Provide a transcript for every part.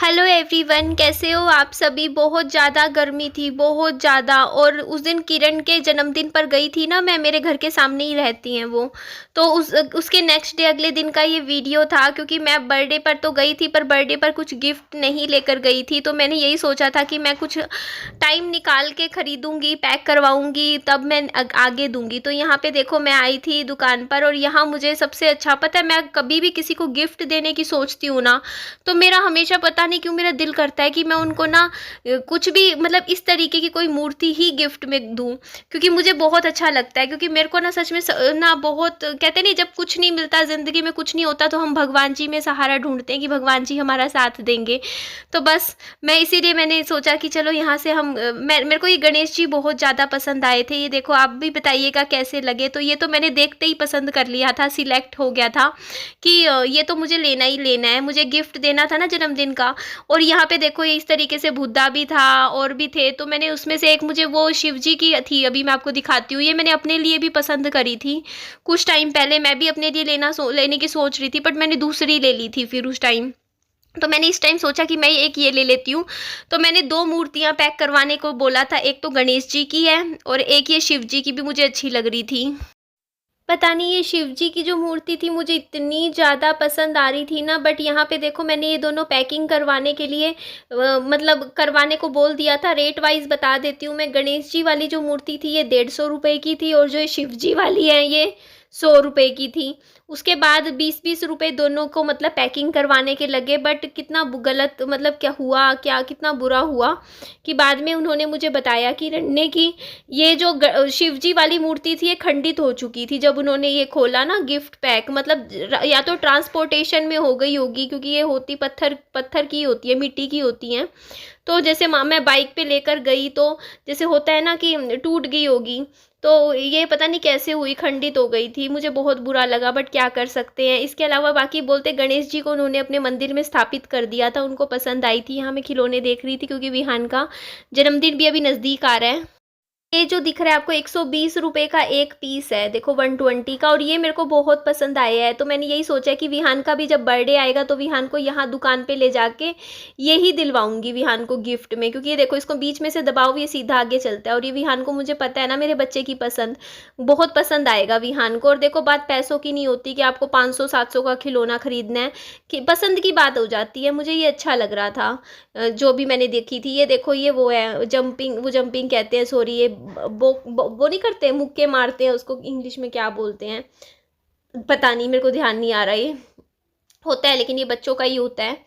Hello everyone, कैसे हो आप सभी। बहुत ज़्यादा गर्मी थी, बहुत ज़्यादा। और उस दिन किरण के जन्मदिन पर गई थी ना मैं, मेरे घर के सामने ही रहती हैं वो। तो उसके नेक्स्ट डे अगले दिन का ये वीडियो था, क्योंकि मैं बर्थडे पर तो गई थी पर बर्थडे पर कुछ गिफ्ट नहीं लेकर गई थी। तो मैंने यही सोचा था कि मैं कुछ टाइम निकाल के ख़रीदूँगी, पैक करवाऊँगी, तब मैं आगे दूँगी। तो यहाँ पे देखो मैं आई थी दुकान पर, और यहाँ मुझे सबसे अच्छा पता है, मैं कभी भी किसी को गिफ्ट देने की सोचती हूँ ना, तो मेरा हमेशा पता नहीं क्यों मेरा दिल करता है कि मैं उनको ना कुछ भी मतलब इस तरीके की कोई मूर्ति ही गिफ्ट में दूँ, क्योंकि मुझे बहुत अच्छा लगता है। क्योंकि मेरे को ना सच में ना बहुत कहते नहीं, जब कुछ नहीं मिलता ज़िंदगी में, कुछ नहीं होता, तो हम भगवान जी में सहारा ढूंढते हैं कि भगवान जी हमारा साथ देंगे। तो बस मैं इसीलिए मैंने सोचा कि चलो यहाँ से हम मेरे को ये गणेश जी बहुत ज़्यादा पसंद आए थे। ये देखो, आप भी बताइएगा कैसे लगे। तो ये तो मैंने देखते ही पसंद कर लिया था, सिलेक्ट हो गया था कि ये तो मुझे लेना ही लेना है, मुझे गिफ्ट देना था ना जन्मदिन का। और यहाँ पे देखो, ये इस तरीके से बुद्धा भी था और भी थे। तो मैंने उसमें से एक, मुझे वो शिव जी की थी, अभी मैं आपको दिखाती हूँ। ये मैंने अपने लिए भी पसंद करी थी कुछ टाइम पहले। मैं भी अपने लिए लेने की सोच रही थी, बट मैंने दूसरी ले ली थी फिर उस टाइम। तो मैंने इस टाइम सोचा कि मैं एक ये ले लेती हूँ। तो मैंने दो मूर्तियाँ पैक करवाने को बोला था, एक तो गणेश जी की है और एक ये शिव जी की भी मुझे अच्छी लग रही थी। पता नहीं ये शिव जी की जो मूर्ति थी मुझे इतनी ज़्यादा पसंद आ रही थी ना, बट यहाँ पे देखो मैंने ये दोनों पैकिंग करवाने के लिए मतलब करवाने को बोल दिया था। रेट वाइज बता देती हूँ मैं। गणेश जी वाली जो मूर्ति थी ये 150 रुपये की थी, और जो ये शिव जी वाली है ये 100 रुपये की थी। उसके बाद 20-20 रुपये दोनों को मतलब पैकिंग करवाने के लगे। बट कितना गलत, मतलब क्या हुआ, क्या कितना बुरा हुआ कि बाद में उन्होंने मुझे बताया कि रन्ने की ये जो शिव जी वाली मूर्ति थी ये खंडित हो चुकी थी जब उन्होंने ये खोला ना गिफ्ट पैक। मतलब या तो ट्रांसपोर्टेशन में हो गई होगी, क्योंकि ये होती पत्थर पत्थर की होती है, मिट्टी की होती हैं। तो जैसे मैं बाइक पे लेकर गई तो जैसे होता है ना कि टूट गई होगी। तो ये पता नहीं कैसे हुई, खंडित हो गई थी। मुझे बहुत बुरा लगा, बट क्या कर सकते हैं। इसके अलावा बाकी बोलते, गणेश जी को उन्होंने अपने मंदिर में स्थापित कर दिया था, उनको पसंद आई थी। यहाँ मैं खिलौने देख रही थी, क्योंकि विहान का जन्मदिन भी अभी नज़दीक आ रहा है। ये जो दिख रहा है आपको 120 रुपये का एक पीस है, देखो 120 का। और ये मेरे को बहुत पसंद आया है। तो मैंने यही सोचा कि विहान का भी जब बर्थडे आएगा तो विहान को यहाँ दुकान पे ले जाके यही दिलवाऊंगी विहान को गिफ्ट में। क्योंकि ये देखो, इसको बीच में से दबाओ, ये सीधा आगे चलता है। और ये विहान को, मुझे पता है ना मेरे बच्चे की पसंद, बहुत पसंद आएगा विहान को। और देखो, बात पैसों की नहीं होती कि आपको 500-700 का खिलौना खरीदना है, कि पसंद की बात हो जाती है। मुझे ये अच्छा लग रहा था जो भी मैंने देखी थी। ये देखो, ये वो है जंपिंग, वो जंपिंग कहते हैं, सॉरी, ये वो नहीं करते, मुक्के मारते हैं, उसको इंग्लिश में क्या बोलते हैं पता नहीं, मेरे को ध्यान नहीं आ रहा। ये होता है, लेकिन ये बच्चों का ही होता है।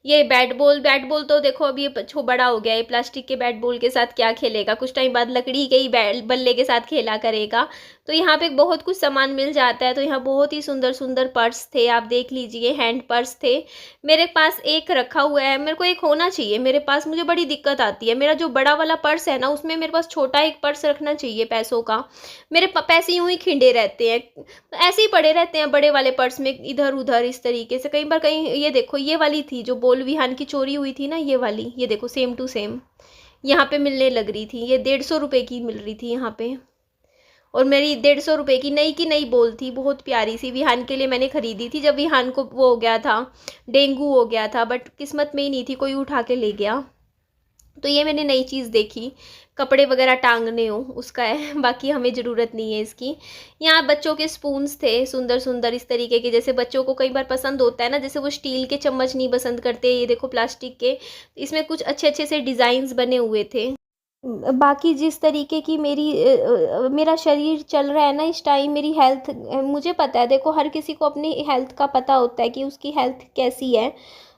ये बैट बॉल तो देखो अभी ये बड़ा हो गया है, प्लास्टिक के बैट बॉल के साथ क्या खेलेगा, कुछ टाइम बाद लकड़ी के ही बल्ले के साथ खेला करेगा। तो यहाँ पे बहुत कुछ सामान मिल जाता है। तो यहाँ बहुत ही सुंदर सुंदर पर्स थे, आप देख लीजिए, हैंड पर्स थे। मेरे पास एक रखा हुआ है, मेरे को एक होना चाहिए मेरे पास। मुझे बड़ी दिक्कत आती है, मेरा जो बड़ा वाला पर्स है ना, उसमें मेरे पास छोटा एक पर्स रखना चाहिए पैसों का। मेरे पैसे यूं ही खिंडे रहते हैं, ऐसे ही पड़े रहते हैं बड़े वाले पर्स में, इधर उधर इस तरीके से। कई बार कहीं, ये देखो ये वाली थी जो बोल विहान की चोरी हुई थी ना, ये वाली, ये देखो सेम टू सेम यहाँ पे मिलने लग रही थी। ये 150 रुपये की मिल रही थी यहाँ पे। और मेरी 150 रुपये की नई बोल थी, बहुत प्यारी सी। विहान के लिए मैंने खरीदी थी जब विहान को वो हो गया था, डेंगू हो गया था, बट किस्मत में ही नहीं थी, कोई उठा के ले गया। तो ये मैंने नई चीज़ देखी, कपड़े वगैरह टांगने हो उसका है, बाकी हमें ज़रूरत नहीं है इसकी। यहाँ बच्चों के स्पून्स थे सुंदर सुंदर इस तरीके के, जैसे बच्चों को कई बार पसंद होता है ना, जैसे वो स्टील के चम्मच नहीं पसंद करते, ये देखो प्लास्टिक के। इसमें कुछ अच्छे अच्छे से डिज़ाइंस बने हुए थे। बाकी जिस तरीके की मेरा शरीर चल रहा है ना इस टाइम, मेरी हेल्थ, मुझे पता है, देखो हर किसी को अपनी हेल्थ का पता होता है कि उसकी हेल्थ कैसी है।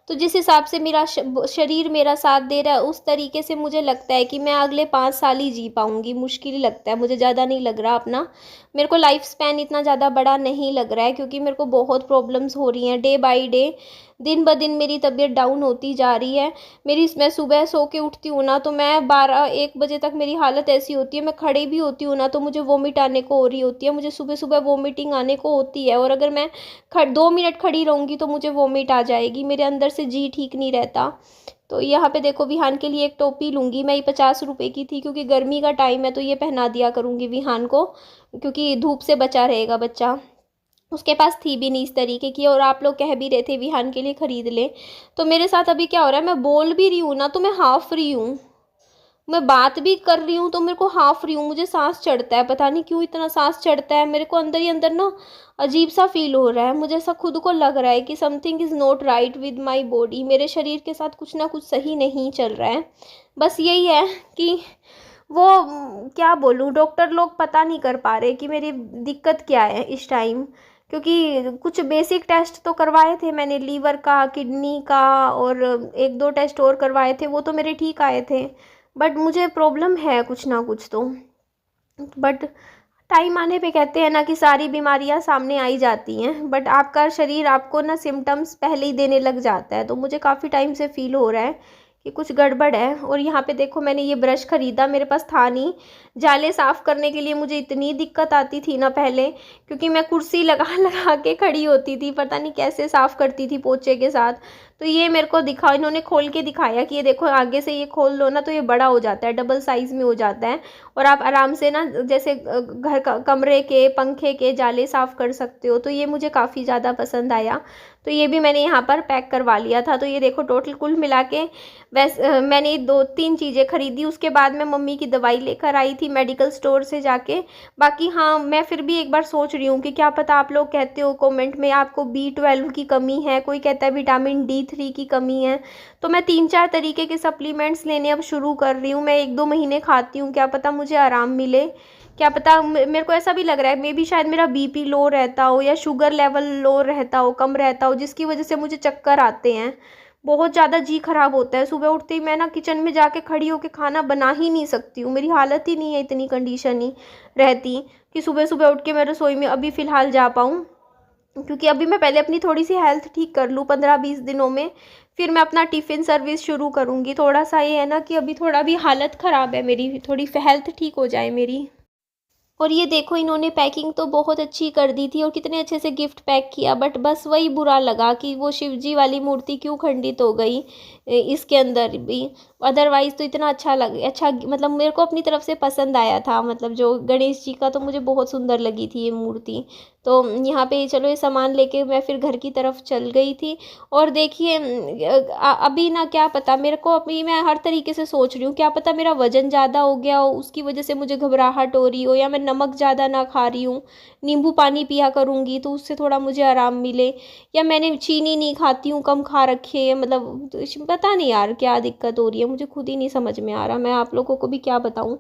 तो जिस हिसाब से मेरा शरीर मेरा साथ दे रहा है, उस तरीके से मुझे लगता है कि मैं अगले 5 साल ही जी पाऊँगी। मुश्किल ही लगता है मुझे, ज़्यादा नहीं लग रहा अपना। मेरे को लाइफ स्पैन इतना ज़्यादा बड़ा नहीं लग रहा है, क्योंकि मेरे को बहुत प्रॉब्लम्स हो रही हैं डे बाई डे। दिन ब दिन मेरी तबीयत डाउन होती जा रही है। मैं सुबह सो के उठती हूँ ना, तो मैं 12-1 बजे तक मेरी हालत ऐसी होती है, मैं खड़ी भी होती हूँ ना तो मुझे वोमिट आने को हो रही होती है। मुझे सुबह सुबह वोमिटिंग आने को होती है, और अगर मैं 2 मिनट खड़ी रहूँगी तो मुझे वोमिट आ जाएगी, मेरे अंदर से जी ठीक नहीं रहता। तो यहाँ पे देखो, विहान के लिए एक टोपी लूँगी मैं, ये 50 रुपये की थी, क्योंकि गर्मी का टाइम है तो ये पहना दिया करूँगी विहान को, क्योंकि धूप से बचा रहेगा बच्चा। उसके पास थी भी नहीं इस तरीके की, और आप लोग कह भी रहे थे विहान के लिए ख़रीद ले। तो मेरे साथ अभी क्या हो रहा है, मैं बोल भी रही हूँ ना तो मैं हाफ रही हूँ, मैं बात भी कर रही हूँ तो मेरे को हाफ रही हूँ, मुझे सांस चढ़ता है, पता नहीं क्यों इतना सांस चढ़ता है मेरे को, अंदर ही अंदर ना अजीब सा फील हो रहा है, मुझे ऐसा खुद को लग रहा है कि something is not right with my body, मेरे शरीर के साथ कुछ ना कुछ सही नहीं चल रहा है। बस यही है कि वो क्या बोलूँ, डॉक्टर लोग पता नहीं कर पा रहे कि मेरी दिक्कत क्या है इस टाइम, क्योंकि कुछ बेसिक टेस्ट तो करवाए थे मैंने, लीवर का, किडनी का, और एक दो टेस्ट और करवाए थे, वो तो मेरे ठीक आए थे, बट मुझे प्रॉब्लम है कुछ ना कुछ तो। बट टाइम आने पे कहते हैं ना कि सारी बीमारियां सामने आई जाती हैं, बट आपका शरीर आपको ना सिम्टम्स पहले ही देने लग जाता है, तो मुझे काफ़ी टाइम से फील हो रहा है कि कुछ गड़बड़ है। और यहाँ पे देखो मैंने ये ब्रश ख़रीदा, मेरे पास था नहीं, जाले साफ़ करने के लिए मुझे इतनी दिक्कत आती थी ना पहले, क्योंकि मैं कुर्सी लगा लगा के खड़ी होती थी, पता नहीं कैसे साफ़ करती थी पोछे के साथ। तो ये मेरे को दिखा, इन्होंने खोल के दिखाया कि ये देखो आगे से ये खोल लो ना तो ये बड़ा हो जाता है, डबल साइज़ में हो जाता है, और आप आराम से ना जैसे घर का कमरे के पंखे के जाले साफ़ कर सकते हो। तो ये मुझे काफ़ी ज़्यादा पसंद आया, तो ये भी मैंने यहाँ पर पैक करवा लिया था। तो ये देखो टोटल कुल मिला के मैंने 2-3 चीज़ें खरीदी, उसके बाद मैं मम्मी की दवाई लेकर आई थी मेडिकल स्टोर से जाके। बाकी हाँ, मैं फिर भी एक बार सोच रही हूँ कि क्या पता, आप लोग कहते हो कमेंट में आपको B12 की कमी है, कोई कहता है विटामिन D3 की कमी है, तो मैं 3-4 तरीके के सप्लीमेंट्स लेने अब शुरू कर रही हूँ। मैं 1-2 महीने खाती हूँ, क्या पता मुझे आराम मिले, क्या पता। मेरे को ऐसा भी लग रहा है मे बी शायद मेरा BP लो रहता हो या शुगर लेवल लो रहता हो, कम रहता हो, जिसकी वजह से मुझे चक्कर आते हैं, बहुत ज़्यादा जी खराब होता है। सुबह उठते ही मैं ना किचन में जाके खड़ी होकर खाना बना ही नहीं सकती हूँ, मेरी हालत ही नहीं है, इतनी कंडीशन ही रहती कि सुबह सुबह उठ के मैं रसोई में अभी फ़िलहाल जा पाऊँ, क्योंकि अभी मैं पहले अपनी थोड़ी सी हेल्थ ठीक कर लूँ 15-20 दिनों में, फिर मैं अपना टिफ़िन सर्विस शुरू करूँगी। थोड़ा सा ये है ना कि अभी थोड़ा भी हालत ख़राब है मेरी, थोड़ी हेल्थ ठीक हो जाए मेरी। और ये देखो इन्होंने पैकिंग तो बहुत अच्छी कर दी थी और कितने अच्छे से गिफ्ट पैक किया, बट बस वही बुरा लगा कि वो शिव जी वाली मूर्ति क्यों खंडित हो गई इसके अंदर भी। अदरवाइज़ तो इतना अच्छा मतलब मेरे को अपनी तरफ से पसंद आया था, मतलब जो गणेश जी का तो मुझे बहुत सुंदर लगी थी ये मूर्ति। तो यहाँ पे चलो ये सामान लेके मैं फिर घर की तरफ चल गई थी। और देखिए अभी ना क्या पता, मेरे को अभी मैं हर तरीके से सोच रही हूँ, क्या पता मेरा वज़न ज़्यादा हो गया हो, उसकी वजह से मुझे घबराहट हो रही हो, या मैं नमक ज़्यादा ना खा रही हूँ, नींबू पानी पिया करूँगी तो उससे थोड़ा मुझे आराम मिले, या मैंने चीनी नहीं खाती हूँ, कम खा रखी है, मतलब पता नहीं यार क्या दिक्कत हो रही है, मुझे खुद ही नहीं समझ में आ रहा, मैं आप लोगों को भी क्या बताऊँ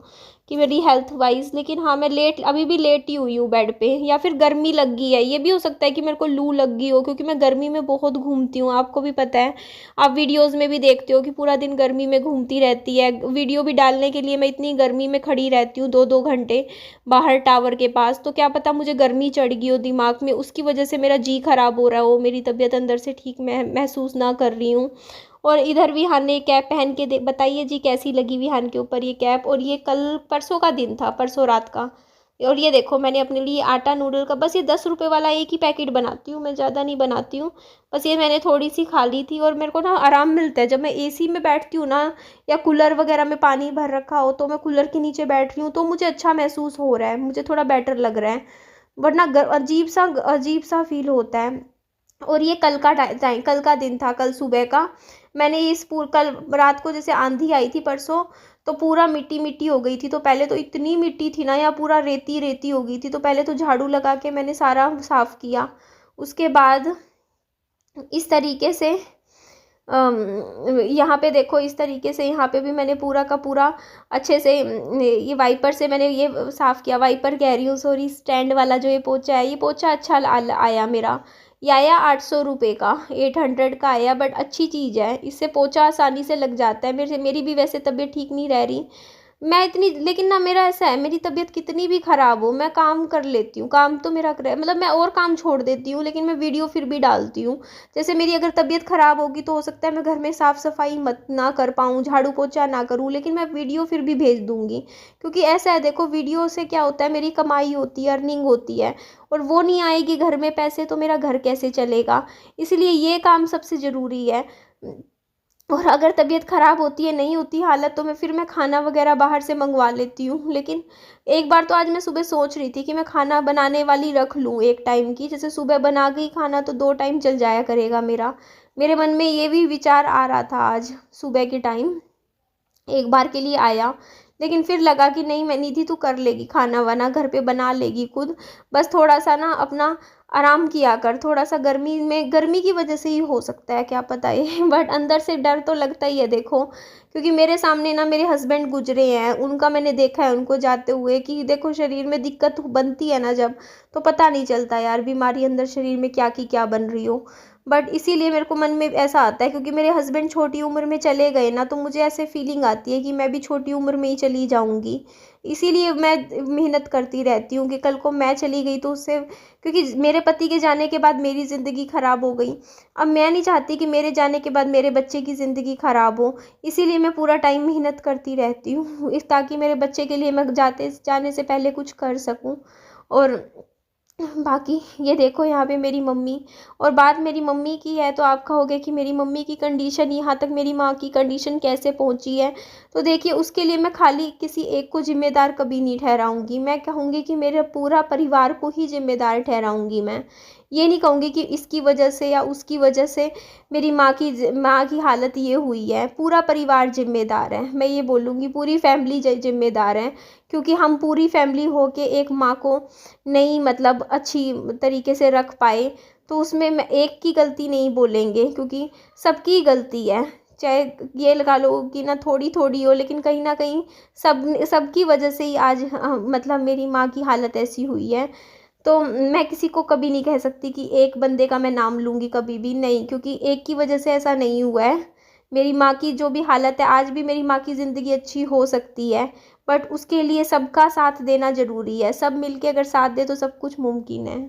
कि मेरी हेल्थ वाइज। लेकिन हाँ, मैं अभी भी लेट ही हुई हूँ बेड पे, या फिर गर्मी लग गई है, ये भी हो सकता है कि मेरे को लू लग गई हो, क्योंकि मैं गर्मी में बहुत घूमती हूँ, आपको भी पता है, आप वीडियोज़ में भी देखते हो कि पूरा दिन गर्मी में घूमती रहती है, वीडियो भी डालने के लिए मैं इतनी गर्मी में खड़ी रहती हूँ 2-2 घंटे बाहर टावर के पास। तो क्या पता मुझे गर्मी चढ़ गई हो दिमाग में, उसकी वजह से मेरा जी खराब हो रहा हो, मेरी तबीयत अंदर से ठीक महसूस ना कर रही हूँ। और इधर विहान ने कैप पहन के बताइए जी कैसी लगी विहान के ऊपर ये कैप। और ये कल परसों का दिन था, परसों रात का। और ये देखो मैंने अपने लिए आटा नूडल का, बस ये 10 रुपये वाला एक ही पैकेट बनाती हूँ मैं, ज़्यादा नहीं बनाती हूँ, बस ये मैंने थोड़ी सी खा ली थी। और मेरे को ना आराम मिलता है जब मैं AC में बैठती हूँ ना, या कूलर वगैरह में पानी भर रखा हो तो मैं कूलर के नीचे बैठ रही हूँ तो मुझे अच्छा महसूस हो रहा है, मुझे थोड़ा बेटर लग रहा है, वरना अजीब सा फील होता है। और ये कल का दिन था, कल सुबह का। मैंने कल रात को जैसे आंधी आई थी परसों, तो पूरा मिट्टी मिट्टी हो गई थी, तो पहले तो इतनी मिट्टी थी ना, या पूरा रेती रेती हो गई थी, तो पहले तो झाड़ू लगा के मैंने सारा साफ़ किया। उसके बाद इस तरीके से यहाँ पे देखो, इस तरीके से यहाँ पे भी मैंने पूरा का पूरा अच्छे से ये वाइपर से मैंने ये साफ़ किया, वाइपर कह रही हूँ सॉरी, स्टैंड वाला जो ये पोछा है, ये पोछा अच्छा आया मेरा, ये आया 800 रुपये का, 800 का आया, बट अच्छी चीज़ है, इससे पोछा आसानी से लग जाता है। मेरी भी वैसे तबीयत ठीक नहीं रह रही मैं इतनी, लेकिन ना मेरा ऐसा है, मेरी तबीयत कितनी भी ख़राब हो मैं काम कर लेती हूँ, काम तो मेरा मतलब मैं और काम छोड़ देती हूँ, लेकिन मैं वीडियो फिर भी डालती हूँ। जैसे मेरी अगर तबीयत ख़राब होगी तो हो सकता है मैं घर में साफ़ सफाई मत ना कर पाऊँ, झाड़ू पोछा ना करूँ, लेकिन मैं वीडियो फिर भी भेज दूँगी, क्योंकि ऐसा है देखो, वीडियो से क्या होता है, मेरी कमाई होती है, अर्निंग होती है, और वो नहीं आएगी घर में पैसे तो मेरा घर कैसे चलेगा, इसलिए ये काम सबसे ज़रूरी है। और अगर तबीयत ख़राब होती है, नहीं होती हालत, तो फिर मैं खाना वगैरह बाहर से मंगवा लेती हूँ। लेकिन एक बार तो आज मैं सुबह सोच रही थी कि मैं खाना बनाने वाली रख लूँ एक टाइम की, जैसे सुबह बना गई खाना तो 2 टाइम चल जाया करेगा मेरा। मेरे मन में ये भी विचार आ रहा था आज सुबह के टाइम, एक बार के लिए आया। लेकिन फिर लगा कि नहीं, मैं निधि तू कर लेगी, खाना वाना घर पे बना लेगी खुद, बस थोड़ा सा ना अपना आराम किया कर, थोड़ा सा गर्मी में, गर्मी की वजह से ही हो सकता है क्या पता ये बट अंदर से डर तो लगता ही है देखो, क्योंकि मेरे सामने ना मेरे हस्बैंड गुजरे हैं, उनका मैंने देखा है उनको जाते हुए, कि देखो शरीर में दिक्कत बनती है ना जब, तो पता नहीं चलता यार बीमारी अंदर शरीर में क्या की क्या बन रही हो। बट इसीलिए मेरे को मन में ऐसा आता है, क्योंकि मेरे हस्बैंड छोटी उम्र में चले गए ना, तो मुझे ऐसे फीलिंग आती है कि मैं भी छोटी उम्र में ही चली जाऊंगी। इसीलिए मैं मेहनत करती रहती हूँ कि कल को मैं चली गई तो उससे, क्योंकि मेरे पति के जाने के बाद मेरी ज़िंदगी ख़राब हो गई, अब मैं नहीं चाहती कि मेरे जाने के बाद मेरे बच्चे की ज़िंदगी ख़राब हो। इसीलिए मैं पूरा टाइम मेहनत करती रहती हूँ ताकि मेरे बच्चे के लिए मैं जाने से पहले कुछ कर सकूँ। और बाकी ये देखो यहाँ पे मेरी मम्मी, और बात मेरी मम्मी की है तो आप कहोगे कि मेरी मम्मी की कंडीशन, यहाँ तक मेरी माँ की कंडीशन कैसे पहुँची है, तो देखिए उसके लिए मैं खाली किसी एक को जिम्मेदार कभी नहीं ठहराऊंगी, मैं कहूँगी कि मेरे पूरा परिवार को ही जिम्मेदार ठहराऊंगी। मैं ये नहीं कहूँगी कि इसकी वजह से या उसकी वजह से मेरी माँ की हालत ये हुई है, पूरा परिवार जिम्मेदार है, मैं ये बोलूँगी पूरी फैमिली जिम्मेदार है। क्योंकि हम पूरी फैमिली हो के एक माँ को नहीं मतलब अच्छी तरीके से रख पाए, तो उसमें मैं एक की गलती नहीं बोलेंगे, क्योंकि सबकी गलती है। चाहे ये लगा लो कि ना थोड़ी थोड़ी हो, लेकिन कहीं ना कहीं सबकी वजह से ही आज मतलब मेरी माँ की हालत ऐसी हुई है। तो मैं किसी को कभी नहीं कह सकती कि एक बंदे का मैं नाम लूँगी, कभी भी नहीं, क्योंकि एक की वजह से ऐसा नहीं हुआ है। मेरी माँ की जो भी हालत है, आज भी मेरी माँ की ज़िंदगी अच्छी हो सकती है, बट उसके लिए सबका साथ देना ज़रूरी है, सब मिलके अगर साथ दे तो सब कुछ मुमकिन है।